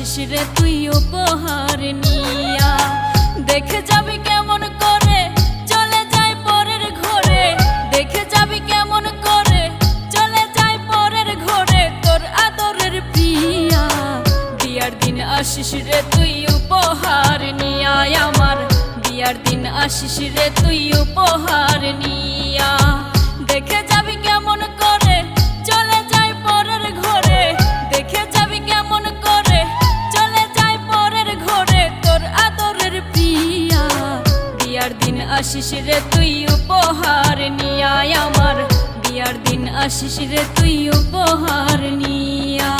আসিস রে তুই উপহার নিয়া। দেখে যাবি কেমন করে চলে যায় পরের ঘরে, দেখে যাবি কেমন করে চলে যায় পরের ঘরে তোর আদরের প্রিয়া। বিয়ার দিন আসিস রে তুই উপহার নিয়া, আমার বিয়ার দিন আসিস রে তুই উপহার নিয়া। দেখে যাবি কেমন করে চলে যায় পরের ঘরে, দেখে যাবি কেমন করে চলে যায় পরের ঘরে তোর আদরের প্রিয়া। বিয়ার দিন আসিস রে তুই উপহার নিয়া, আমার বিয়ার দিন আসিস রে তুই উপহার নিয়া।